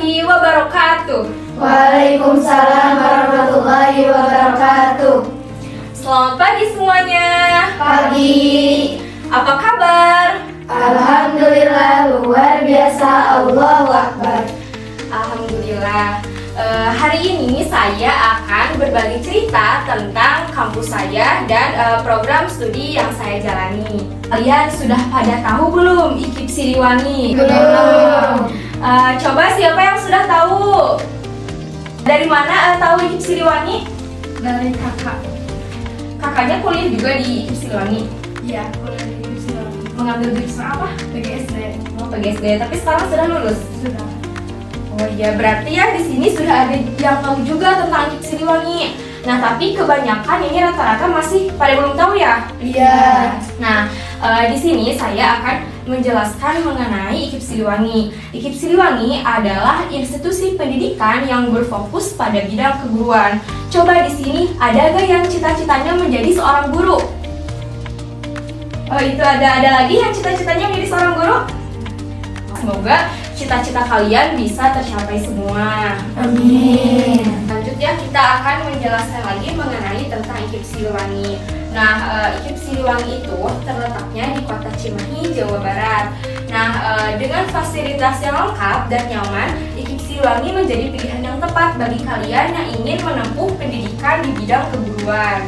warahmatullahi wabarakatuh. Waalaikumsalam warahmatullahi wabarakatuh. Selamat pagi semuanya. Pagi. Apa kabar? Alhamdulillah luar biasa. Allahu Akbar. Alhamdulillah. Hari ini saya akan berbagi cerita tentang kampus saya dan program studi yang saya jalani. Kalian sudah pada tahu belum IKIP Siliwangi? Belum. Coba siapa yang sudah tahu? Dari mana tahu IKIP Siliwangi? Dari kakak. Kakaknya kuliah juga di IKIP Siliwangi? Iya, kuliah di Siliwangi. Mengambil jurusan apa? PGSD. Oh, PGSD. Tapi sekarang sudah lulus? Sudah. Oh iya, berarti ya di sini sudah ada yang tahu juga tentang IKIP Siliwangi. Nah, tapi kebanyakan ini rata-rata masih pada belum tahu ya? Iya. Nah, di sini saya akan menjelaskan mengenai IKIP Siliwangi. IKIP Siliwangi adalah institusi pendidikan yang berfokus pada bidang keguruan. Coba di sini ada gak yang cita-citanya menjadi seorang guru? Oh, itu ada lagi yang cita-citanya menjadi seorang guru? Semoga cita-cita kalian bisa tercapai semua. Amin. Lanjut ya, kita akan menjelaskan lagi mengenai tentang IKIP Siliwangi. Nah, IKIP Siliwangi itu terletaknya di kota Cimahi, Jawa Barat. Nah, dengan fasilitas yang lengkap dan nyaman, IKIP Siliwangi menjadi pilihan yang tepat bagi kalian yang ingin menempuh pendidikan di bidang keguruan.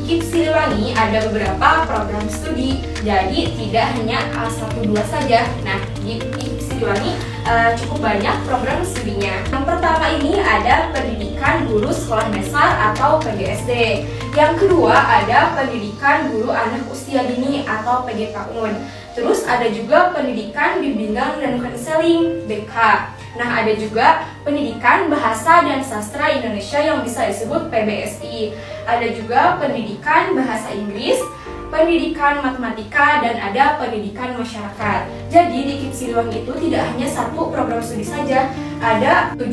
IKIP Siliwangi ada beberapa program studi, jadi tidak hanya 1-2 saja. Nah, di IKIP Siliwangi cukup banyak program studinya. Yang pertama ini ada pendidikan guru sekolah dasar atau PGSD. Yang kedua ada pendidikan guru anak usia dini atau PGPAUN. Terus ada juga pendidikan bimbingan dan konseling BK. Nah, ada juga pendidikan bahasa dan sastra Indonesia yang bisa disebut PBSI. Ada juga pendidikan bahasa Inggris, pendidikan matematika, dan ada pendidikan masyarakat. Jadi di IKIP Siliwangi itu tidak hanya satu program studi saja, ada 7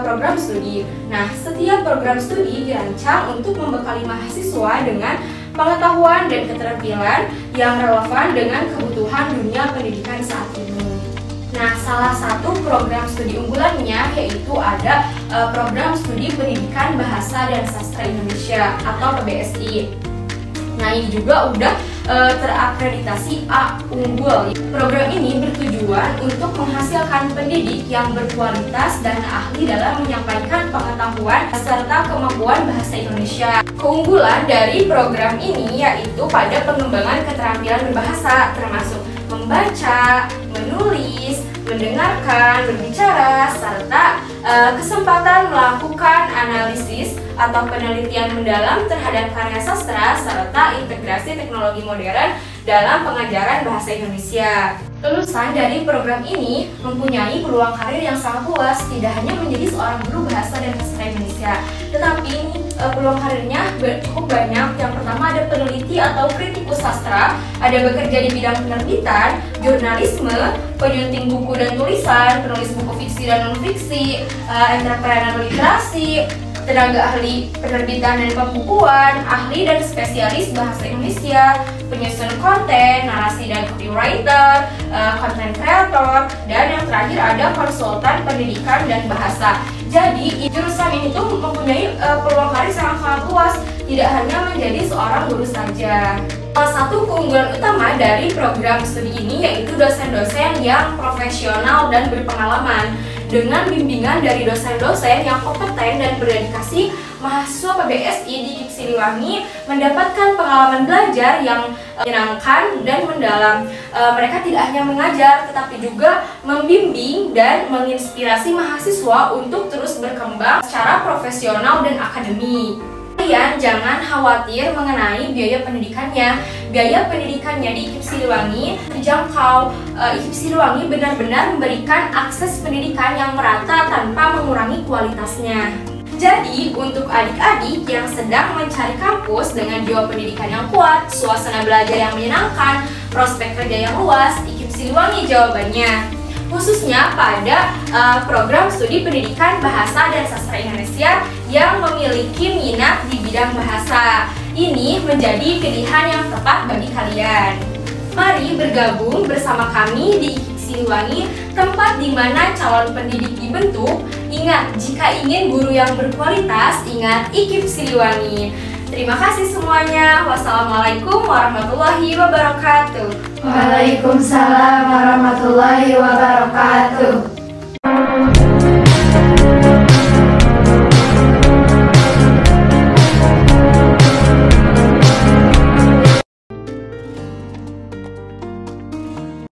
program studi. Nah, setiap program studi dirancang untuk membekali mahasiswa dengan pengetahuan dan keterampilan yang relevan dengan kebutuhan dunia pendidikan saat ini. Nah, salah satu program studi unggulannya yaitu ada program studi pendidikan bahasa dan sastra Indonesia atau PBSI. Nah, ini juga udah terakreditasi A unggul. Program ini bertujuan untuk menghasilkan pendidik yang berkualitas dan ahli dalam menyampaikan pengetahuan serta kemampuan bahasa Indonesia. Keunggulan dari program ini yaitu pada pengembangan keterampilan berbahasa, termasuk membaca, menulis, mendengarkan, berbicara, serta kesempatan melakukan analisis atau penelitian mendalam terhadap karya sastra serta integrasi teknologi modern dalam pengajaran bahasa Indonesia. Lulusan dari program ini mempunyai peluang karir yang sangat luas, tidak hanya menjadi seorang guru bahasa dan sastra Indonesia, tetapi peluang karirnya cukup banyak. Yang pertama ada peneliti atau kritikus sastra, ada bekerja di bidang penerbitan, jurnalisme, penyunting buku dan tulisan, penulis buku fiksi dan non-fiksi, entrepreneur literasi, tenaga ahli penerbitan dan pembukuan, ahli dan spesialis bahasa Indonesia, penyusun konten, narasi dan copywriter, content creator, dan yang terakhir ada konsultan pendidikan dan bahasa. Jadi jurusan ini tuh mempunyai peluang karir sangat luas, tidak hanya menjadi seorang guru saja. Salah satu keunggulan utama dari program studi ini yaitu dosen-dosen yang profesional dan berpengalaman. Dengan bimbingan dari dosen-dosen yang kompeten dan berdedikasi, mahasiswa PBSI di IKIP Siliwangi mendapatkan pengalaman belajar yang menyenangkan dan mendalam. Mereka tidak hanya mengajar, tetapi juga membimbing dan menginspirasi mahasiswa untuk terus berkembang secara profesional dan akademik. Kalian jangan khawatir mengenai biaya pendidikannya. Biaya pendidikannya di IKIP Siliwangi terjangkau. IKIP Siliwangi benar-benar memberikan akses pendidikan yang merata tanpa mengurangi kualitasnya. Jadi, untuk adik-adik yang sedang mencari kampus dengan jiwa pendidikan yang kuat, suasana belajar yang menyenangkan, prospek kerja yang luas, IKIP Siliwangi jawabannya. Khususnya pada program studi pendidikan bahasa dan sastra Indonesia yang memiliki minat di bidang bahasa. Ini menjadi pilihan yang tepat bagi kalian. Mari bergabung bersama kami di IKIP Siliwangi, tempat di mana calon pendidik dibentuk. Ingat, jika ingin guru yang berkualitas, ingat IKIP Siliwangi. Terima kasih semuanya. Wassalamualaikum warahmatullahi wabarakatuh. Waalaikumsalam warahmatullahi wabarakatuh.